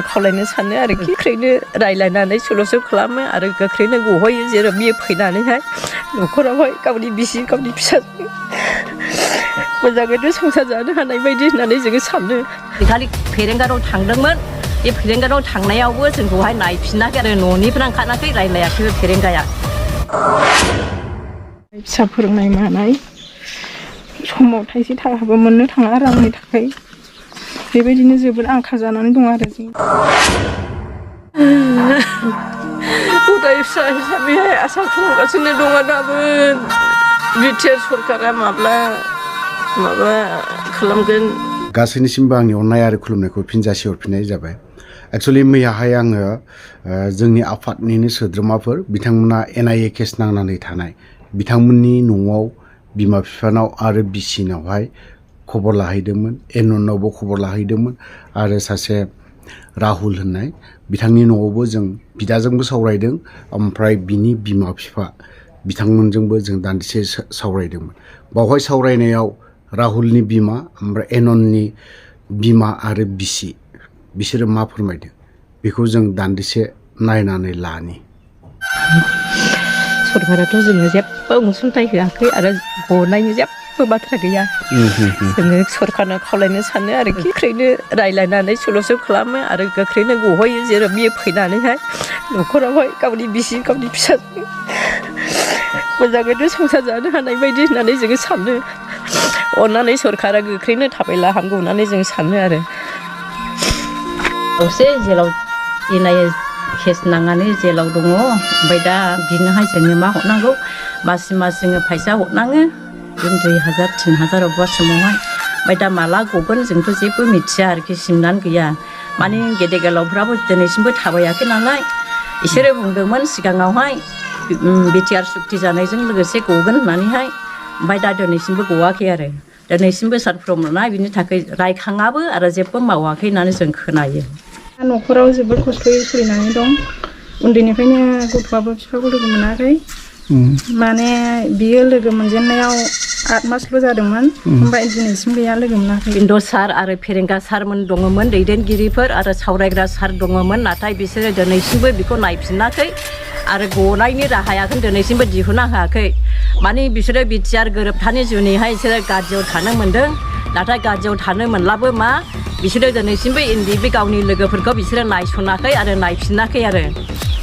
खावलायनो सानो आरोखि गोख्रैनो रायलायनानै सलुसन खालामो आरो गोख्रैनो गहोयो जेराव बियो फैनानैहाय न'खरावहाय गावनि बिसि गावनि फिसाजों मोजाङैनो संसार जानो हानाय बायदि होननानै जोङो सानो। खालि फेरेंगाराव थांदोंमोन बे फेरेंगाराव थांनायावबो जोंखौहाय नायफिनाखै आरो न'निफ्राय ओंखाराखै रायलायाखै फेरेंगाया। फिसा फोरोंनाय मानाय समाव थाइसे थाखाबो मोननो थाङा रांनि थाखाय बेबायदिनो जोबोद आंखाल जानानै दं आरो जों उदाय फिसा हिसाबैहाय आसा खालामगासिनो दङ दाबो बिटिआर सरकारा माब्ला माबा खालामगोन। गासैनिसिमबो आंनि अननाय आरो खुलुमनायखौ फिन जासिहरफिननाय जाबाय। एक्सुवेलि मैयाहाय आङो जोंनि आफादनिनो सोद्रोमाफोर बिथांमोना NIA केस नांनानै थानाय बिथांमोननि न'आव बिमा बिफानाव आरो बिसिनावहाय खबर लाहैदोंमोन, एन'नावबो खबर लाहैदोंमोन आरो सासे राहुल होननाय बिथांनि न'आवबो जों बिदाजोंबो सावरायदों ओमफ्राय बिनि बिमा बिफा बिथांमोनजोंबो जों दान्दिसे सावरायदोंमोन। बावहाय सावरायनायाव राहुलनि बिमा ओमफ्राय एनननि बिमा आरो बिसि बिसोरो मा फोरमायदों बेखौ जों दान्दिसे नायनानै लानि। सरकाराथ' जोंनो जेबो अनसुंथाइ होआखै आरो हरनायनि जेबो बाथ्रा गैया। जोङो सरकारनो खावलायनो सानो आरोखि गोख्रैनो रायलायनानै सलुसन खालामो आरो गोख्रैनो गहोयो जेराव बियो फैनानैहाय न'खरावहाय गावनि बिसि गावनि फिसाजों मोजाङैनो संसार जानो हानाय बायदि होननानै जोङो सानो। अननानै सरकारा गोख्रैनो थाबैला हामगौ होननानै जों सानो आरो। दसे जेलाव NIA केस नांनानै जेलाव दङ ओमफ्राय दा बिनोहाय जोङो मा हरनांगौ मास जोङो फैसा हरनाङो 2,000 3,000 अबेबा समावहाय ओमफ्राय दा माला गगोन जोंथ' जेबो मिथिया आरोखि सिमनानै गैया। माने गेदेर गोलावफ्राबो दिनैसिमबो थाबायाखै नालाय बिसोरो बुंदोंमोन सिगाङावहाय बिटिआर सुक्ति जानायजों लोगोसे गगोन होननानैहाय ओमफ्राय दा दिनैसिमबो गवाखै आरो दिनैसिमबो सारफ्रोम मोना बिनि थाखाय रायखाङाबो आरो जेबो मावाखै होननानै जों खोनायो। न'खराव जोबोद खस्थ'यै सोलिनानै दं। उन्दैनिफ्रायनो गथ'आबो बिफाखौ लोगो मोनाखै। माने बियो लोगो मोनजेननायाव 8 मासल' जादोंमोन ओमफ्राय दिनैसिम गैया लोगो मोनाखै। बिन्द' सार आरो फेरेंगा सारमोन दङमोन दैदेनगिरिफोर आरो सावरायग्रा सार दङमोन नाथाय बिसोरो दिनैसिमबो बेखौ नायफिनाखै आरो गनायनि राहायाखौ दिनैसिमबो दिहुनना होआखै। माने बिसोरो बिटिआर गोरोबथानि जुनैहाय बिसोरो गाज्रियाव थानो मोन्दों नाथाय गाज्रियाव थानो मोनब्लाबो मा बिसोरो दिनैसिमबो बे गावनि लोगोफोरखौ बिसोरो नायसनाखै आरो नायफिनाखै आरो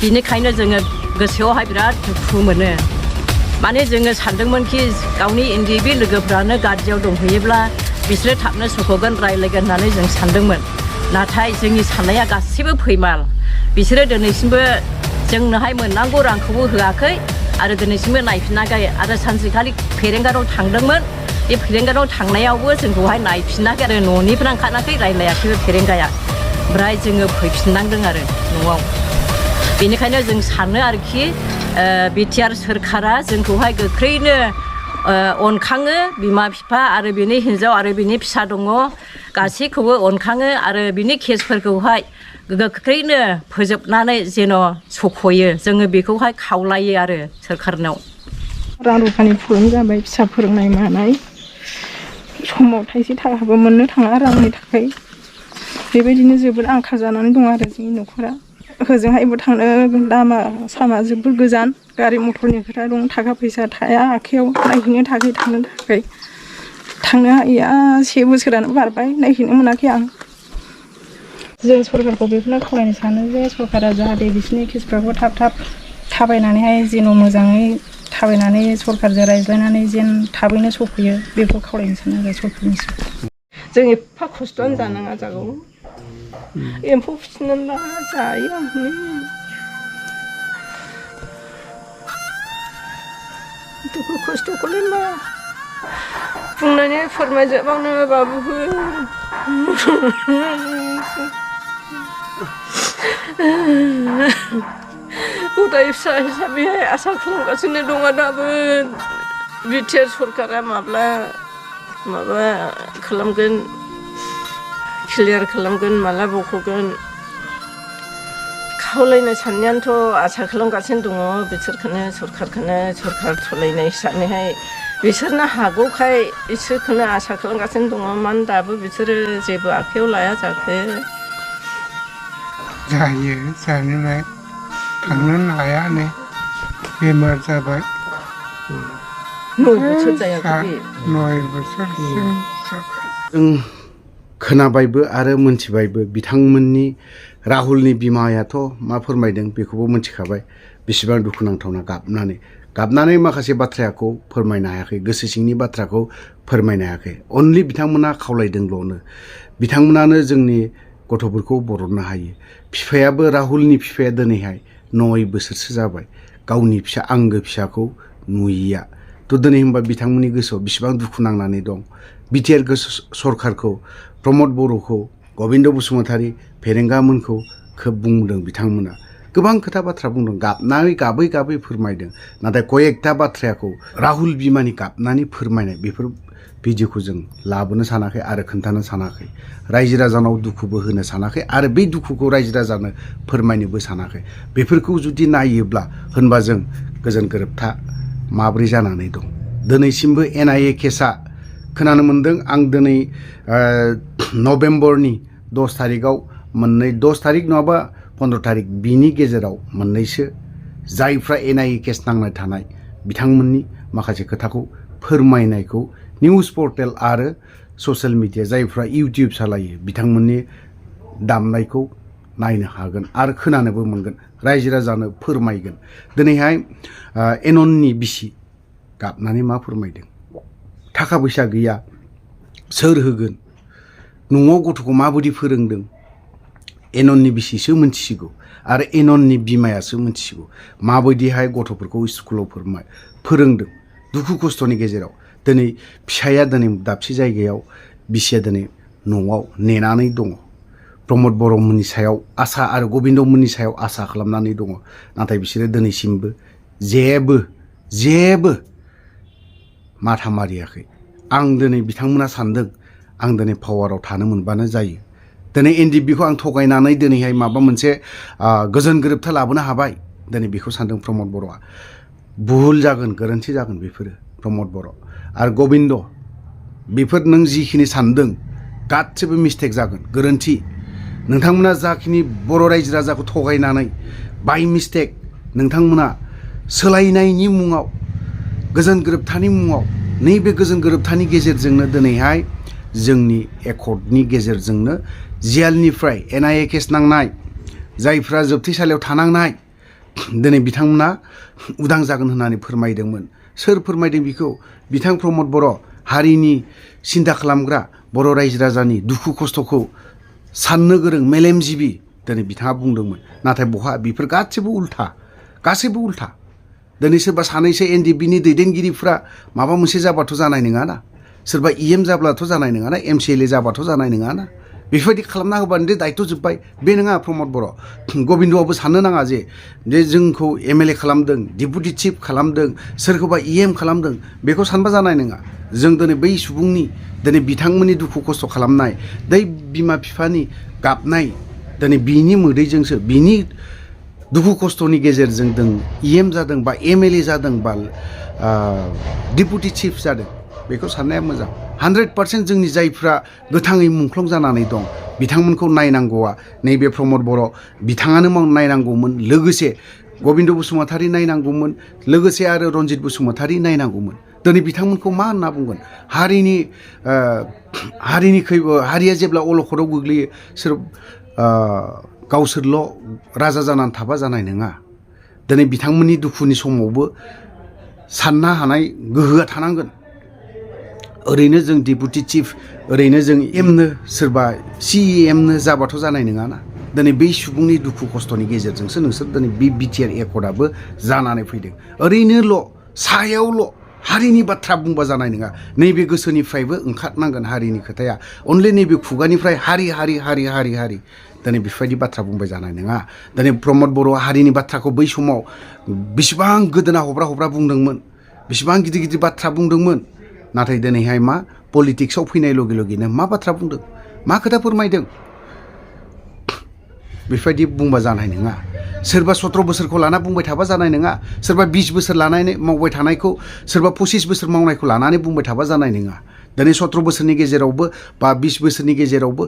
बिनिखायनो जोङो गोसोआवहाय बिराद दुखु मोनो। माने जोङो सानदोंमोनखि गावनि NDB लोगोफ्रानो गाज्रियाव दंहैयोब्ला बिसोरो थाबनो सख'गोन रायलायगोन होननानै जों सानदोंमोन नाथाय जोंनि साननाया गासैबो फैमाल। बिसोरो दिनैसिमबो जोंनोहाय मोननांगौ रांखौबो होआखै आरो दिनैसिमबो नायफिनाखै आरो सानसेखालि फेरेंगाराव थांदोंमोन बे फेरेंगाराव थांनायावबो जोंखौहाय नायफिनाखै आरो न'निफ्राय ओंखाराखै रायलायाखै फेरेंगाया ओमफ्राय जोङो फैफिननांदों आरो न'आव। बेनिखायनो जों सानो आरोखि बिटिआर सोरखारा जोंखौहाय गोख्रैनो अनखाङो बिमा बिफा आरो बिनि हिन्जाव आरो बिनि फिसा दङ गासैखौबो अनखाङो आरो बिनि केसफोरखौहाय गोख्रैनो फोजोबनानै जेन' सख'यो जोङो बेखौहाय खावलायो आरो सोरखारनाव। रां रुफानि प्रब्लेम जाबाय फिसा फोरोंनाय मानाय समाव थाइसे थाखाबो मोननो थाङा रांनि थाखाय बेबायदिनो जोबोद आंखाल जानानै दं आरो जोंनि न'खरा। होजोंहायबो थांनो लामा सामा जोबोद गोजान गारि मथरनि खोथा दं थाखा फैसा थाया आखाइयाव नायहैनो थाखाय थांनो हाया 1 बोसोरानो बारबाय नायहैनो मोनाखै आं। जों सरकारखौ बेखौनो खावलायनो सानो जे सरकारा जाहाथे बिसोरनि केसफोरखौ थाब थाबायनानैहाय जेन' मोजाङै थाबायनानै सरकारजों रायज्लायनानै जेन थाबैनो सफैयो बेखौ खावलायनो सानो आरो सरकारनिसिम। जों एफा खस्थ'आनो जानाङा जागौ एम्फौ फिसिनानै जायो आं दुखु खस्थ'खौलाय मा बुंनानै फोरमायजोबावनो बाबुफोर। उदाय फिसा हिसाबैहाय आसा खालामगासिनो दङ दाबो बिटिआर सरकारा माब्ला माबा खालामगोन क्लियार खालामगोन माला बख'गोन खावलायनो साननायानोथ' आसा खालामगासिनो दङ बिसोरखौनो सरखार सालायनाय हिसाबैहाय बिसोरनो हागौखाय इसोरखौनो आसा खालामगासिनो दङ मानो दाबो बिसोरो जेबो आखायाव लाया जाखो। जायो जानायालाय थांनो हायानो बेमार जाबाय 9 बोसोर जायाखै 9 बोसोरसिम जाबाय जों खोनाबायबो आरो मोनथिबायबो बिथांमोननि राहुलनि बिमायाथ' मा फोरमायदों बेखौबो मोनथिखाबाय बेसेबां दुखुनांथावना गाबनानै माखासे बाथ्राखौ फोरमायनो हायाखै गोसो सिंनि बाथ्राखौ फोरमायनो हायाखै अनलि बिथांमोना खावलायदोंल'नो बिथांमोनानो जोंनि गथ'फोरखौ बरननो हायो बिफायाबो राहुलनि बिफाया दिनैहाय 9 बोसोरसो जाबाय गावनि फिसा आंगो फिसाखौ नुयिया थ' दिनै होनबा बिथांमोननि गोसोआव बेसेबां दुखु नांनानै दं बिटिआर सरकारखौ प्रमद बर'खौ गबिन्द बसुमतारी फेरेंगामोनखौ खोब बुंदों बिथांमोना गोबां खोथा बाथ्रा बुंदों गाबै फोरमायदों नाथाय कयेकथा बाथ्राखौ राहुल बिमानि गाबनानै फोरमायनाय बेफोर भिडिअखौ जों लाबोनो सानाखै आरो खोन्थानो सानाखै रायजो राजानाव दुखुबो होनो सानाखै आरो बे दुखुखौ रायजो राजानो फोरमायनोबो सानाखै बेफोरखौ जुदि नायोब्ला होनबा जों गोजोन गोरोबथा माब्रै जानानै दं दिनैसिमबो NIA केसआ खोनानो मोन्दों आं दिनै नभेम्बरनि 10 तारिखआव 10 तारिख नङाबा 15 तारिख बिनि गेजेराव मोननैसो जायफ्रा NIA केस नांनाय थानाय बिथांमोननि माखासे खोथाखौ फोरमायनायखौ निउस पर्टेल आरो ससियेल मिडिया जायफ्रा इउटिउब सालायो बिथांमोननि दामनायखौ नायनो हागोन आरो खोनानोबो मोनगोन रायजो राजानो फोरमायगोन दिनैहाय एनननि बिसि गाबनानै मा फोरमायदों थाखा फैसा गैया सोर होगोन न'आव गथ'खौ माबायदि फोरोंदों एनननि बिसिसो मिथिसिगौ आरो एनननि बिमायासो मिथिसिगौ माबायदिहाय गथ'फोरखौ स्कुलाव फोरोंदों दुखु खस्थ'नि गेजेराव दिनै फिसाया दिनै दाबसे जायगायाव बिसिया दिनै न'आव नेनानै दङ प्रमद बर'मोननि सायाव आसा आरो गबिन्दमोननि सायाव आसा खालामनानै दङ नाथाय बिसोरो दिनैसिमबो जेबो माथा मारियाखै आं दिनै बिथांमोना सानदों आं दिनै पावाराव थानो मोनबानो जायो दिनै NDBखौ आं थगायनानै दिनैहाय माबा मोनसे गोजोन गोरोबथा लाबोनो हाबाय दिनै बेखौ सानदों प्रमद बर'आ भुल जागोन गोरोन्थि जागोन बेफोरो प्रमद बर' आरो गबिन्द बेफोर नों जिखिनि सानदों गासिबो मिस्टेक जागोन गोरोन्थि नोंथांमोना जाखिनि बर' रायजो राजाखौ थगायनानै बाय मिस्टेक नोंथांमोना सोलायनायनि मुङाव गोजोन गोरोबथानि मुङाव नैबे गोजोन गोरोबथानि गेजेरजोंनो दिनैहाय जोंनि एकर्डनि गेजेरजोंनो जेलनिफ्राय NIA केस नांनाय जायफ्रा जोबथेसालियाव थानांनाय दिनै बिथांमोना उदां जागोन होननानै फोरमायदोंमोन सोर फोरमायदों बेखौ बिथां प्रमद बर' हारिनि सिन्था खालामग्रा बर' रायजो राजानि दुखु खस्थ'खौ साननो गोरों मेलेमजिबि दिनै बिथाङा बुंदोंमोन नाथाय बहा बेफोर गासैबो उल्था दिनै सोरबा सानैसो NDBनि दैदेनगिरिफ्रा माबा मोनसे जाबाथ' जानाय नङाना सोरबा EM जाब्लाथ' जानाय नङाना MCLA जाबाथ' जानाय नङाना बेफोरबायदि खालामना होबानो दे दायथ' जोब्बाय बे नङा प्रमद बर' गबिन्दआबो साननो नाङा जे जोंखौ MLA खालामदों डेपुटि चिफ खालामदों सोरखौबा EM खालामदों बेखौ सानबा जानाय नङा जों दिनै बै सुबुंनि दिनै बिथांमोननि दुखु खस्थ' खालामनाय बै बिमा बिफानि गाबनाय दिनै बिनि मोदैजोंसो बिनि दुखु खस्थ'नि गेजेरजों जों EM जादों बा MLA जादों बा डेपुटि चिफ जादों बेखौ साननाया मोजां 100% जोंनि जायफ्रा गोथाङै मुंख्लं जानानै दं बिथांमोनखौ नायनांगौआ नैबे प्रमद बर' बिथाङानो नायनांगौमोन लोगोसे गबिन्द बसुमतारी नायनांगौमोन लोगोसे आरो रन्जित बसुमतारी नायनांगौमोन दिनै बिथांमोनखौ मा होनना बुंगोन हारिया जेब्ला अलखदाव गोग्लैयो सोर गावसोरल' राजा जानानै थाबा जानाय नङा दिनै बिथांमोननि दुखुनि समावबो साननो हानाय गोहोआ थानांगोन ओरैनो जों डेपुटि चिफ ओरैनो जों एमनो सोरबा CEMनो जाबाथ' जानाय नङाना दिनै बै सुबुंनि दुखु खस्थ'नि गेजेरजोंसो नोंसोर दिनै बे बिटिआर एकर्डआबो जानानै फैदों ओरैनोल' सायावल' हारिनि बाथ्रा बुंबा जानाय नङा नैबे गोसोनिफ्रायबो ओंखारनांगोन हारिनि खोथाया अनलि नैबे खुगानिफ्राय हारि दिनै बेफोरबायदि बाथ्रा बुंबाय जानाय नङा दिनै प्रमद बर'आ हारिनि बाथ्राखौ बै समाव बेसेबां गोदोना हब्रा बुंदोंमोन बेसेबां गिदिर बाथ्रा बुंदोंमोन नाथाय दिनैहाय मा पलिटिक्सआव फैनाय लगे लगेनो मा बाथ्रा बुंदों मा खोथा फोरमायदों बेफोरबायदि बुंबा जानाय नङा सोरबा 17 बोसोरखौ लाना बुंबाय थाबा जानाय नङा सोरबा 20 बोसोर लानानै मावबाय थानायखौ सोरबा 25 बोसोर मावनायखौ लानानै बुंबाय थाबा जानाय नङा दिनै 17 बोसोरनि गेजेरावबो बा 20 बोसोरनि गेजेरावबो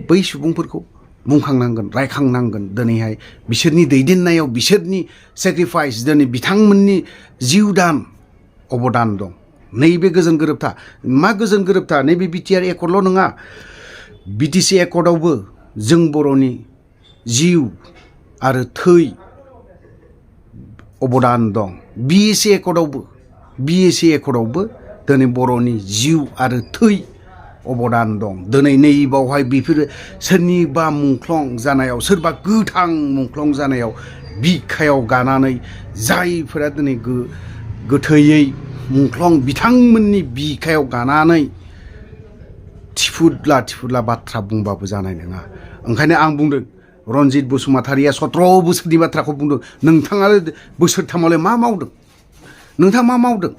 बै सुबुंफोरखौ बुंखांनांगोन रायखांनांगोन दिनैहाय बिसोरनि दैदेननायाव बिसोरनि सेक्रिफाइस दिनै बिथांमोननि जिउ दान अबदान दं नैबे गोजोन गोरोबथा मा गोजोन गोरोबथा नैबे बिटिआर एकर्डल' नङा बिटिसि एकर्डआवबो जों बर'नि जिउ आरो थै अबदान दं बिएसि एकर्डआवबो दिनै बर'नि जिउ आरो थै अबदान दं दिनै नैबावहाय बेफोरो सोरनिबा मुंख्लं जानायाव सोरबा गोथां मुंख्लं जानायाव बिखायाव गानानै जायफोरा दिनै गोथैयै मुंख्लं बिथांमोननि बिखायाव गानानै थिफुदला बाथ्रा बुंबाबो जानाय नङा ओंखायनो आं बुंदों रनजित बसुमतारिया 17 बोसोरनि बाथ्राखौ बुंदों नोंथाङा बोसोरथामावलाय मा मावदों नोंथाङा मा मावदों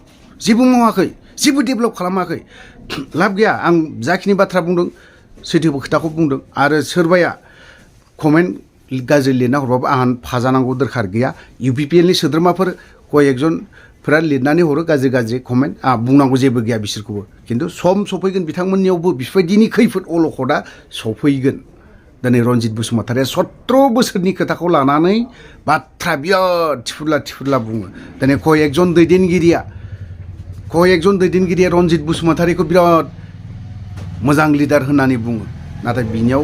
जेबो मावाखै जेबो डेभेलप खालामाखै लाब गैया आं जाखिनि बाथ्रा बुंदों सैथो खोथाखौ बुंदों आरो सोरबाया कमेन्ट गाज्रि लिरना हरबाबो आंहा फाजानांगौ दरखार गैया इउपिपिएलनि सोद्रोमाफोर कयेकजनफोरा लिरनानै हरो गाज्रि कमेन्ट बुंनांगौ जेबो गैया बिसोरखौबो खिन्थु सम सफैगोन बिथांमोननियावबो बेफोरबायदिनि खैफोद अलखदा सफैगोन दिनै रनजित बसुमतारिया 17 बोसोरनि खोथाखौ लानानै बाथ्रा बिराद थिफुदला बुङो दिनै कयेकजन दैदेनगिरिया रनजित बसुमतारिखौ बिराद मोजां लिडार होननानै बुङो नाथाय बिनियाव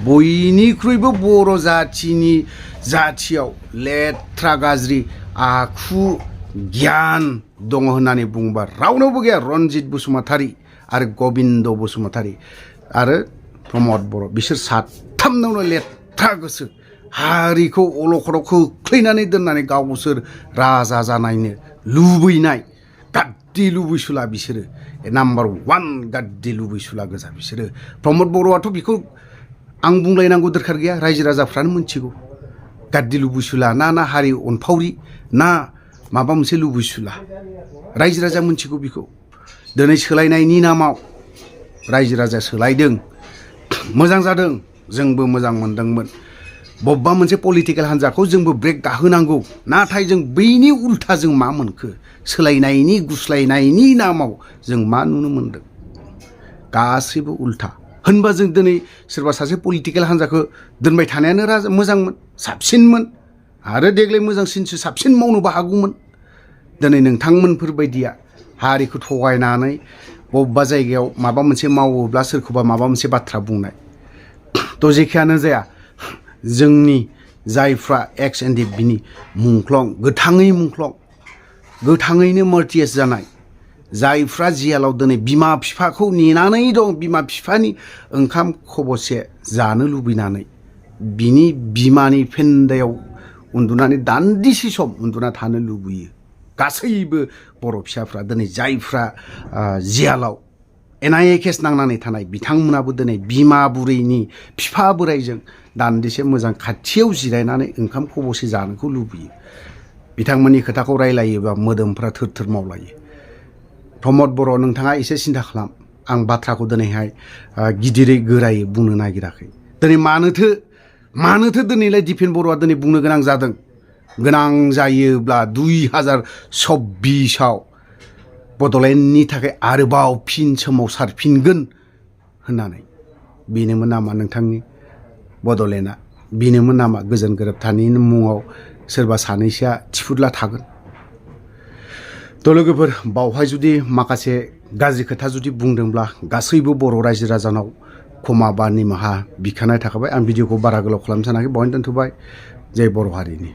बयनिख्रुइबो बर' जाथियाव लेथ्रा गाज्रि आखु गियान दङ होननानै बुङोबा रावनावबो गैया रनजित बसुमतारि आरो गबिन्द बसुमतारि आरो प्रमद बर' बिसोर साथामनावनो लेथ्रा गोसो हारिखौ अलखदाव खोख्लैनानै दोननानै गावसोर राजा जानायनो लुबैनाय गाद्दि लुबैसुला बिसोरो नाम्बार 1 गाद्दि लुबैसुला गोजा बिसोरो प्रमद बर'आथ' बेखौ आं बुंलायनांगौ दरखार गैया रायजो राजाफ्रानो मोनथिगौ गाद्दि लुबैसुला ना हारि अनफावरि ना माबा मोनसे लुबैसुला रायजो राजा मोनथिगौ बेखौ दिनै सोलायनायनि नामाव रायजो राजा सोलायदों मोजां जादों जोंबो मोजां मोनदोंमोन बबेबा मोनसे पलिटिकेल हान्जाखौ जोंबो ब्रेक गाहोनांगौ नाथाय जों बैनि उल्था जों मा मोनखो सोलायनायनि गुस्लायनायनि नामाव जों मा नुनो मोनदों गासैबो उल्था होनबा जों दिनै सोरबा सासे पलिटिकेल हान्जाखौ दोनबाय थानायानो मोजांमोन साबसिनमोन आरो देग्लाय मोजांसिनसो साबसिन मावनोबो हागौमोन दिनै नोंथांमोनफोरबायदिया हारिखौ थगायनानै बबेबा जायगायाव माबा मोनसे मावोब्ला सोरखौबा माबा मोनसे बाथ्रा बुंनाय थ' जेखियानो जाया जोंनि जायफ्रा एक्स एनडिएफबिनि गोथाङैनो मर्टियास जानाय जायफ्रा जियालाव दिनै बिमा बिफाखौ नेनानै दं बिमा बिफानि ओंखाम खबसे जानो लुबैनानै बिनि बिमानि फेन्दायाव उन्दुनानै दान्दिसे सम उन्दुना थानो लुबैयो गासैबो बर' फिसाफ्रा दिनै जायफ्रा जियालाव एनआइए केस नांनानै थानाय बिथांमोनाबो दिनै बिमा बुरैनि बिफा बोराइजों दान्दिसे मोजां खाथियाव जिरायनानै ओंखाम खबसे जानोखौ लुबैयो बिथांमोननि खोथाखौ रायलायोबा मोदोमफ्रा थोर मावलायो प्रमद बर' नोंथाङा एसे सिन्था खालाम आं बाथ्राखौ दिनैहाय गिदिरै गोरायै बुंनो नागिराखै दिनै मानोथो दिनैलाय दिपेन बर'आ दिनै बुंनो गोनां जादों गोनां जायोब्ला 2024 बड'लेण्डनि थाखाय आरोबाव फिन सोमावसारफिनगोन होननानै बेनोमोन नामा नोंथांनि बड'लेण्डआ बेनोमोन नामा गोजोन गोरोबथानि मुङाव सोरबा सानैसोआ थिफुदला थागोन थ' लोगोफोर बावहाय जुदि माखासे गाज्रि खोथा जुदि बुंदोंब्ला गासैबो बर' रायजो राजानाव क्षमा बा निमाहा बिखानाय थाखाबाय आं भिडिअखौ बारा गोलाव खालामनो सानाखै बावहायनो दोनथ'बाय जय बर' हारिनि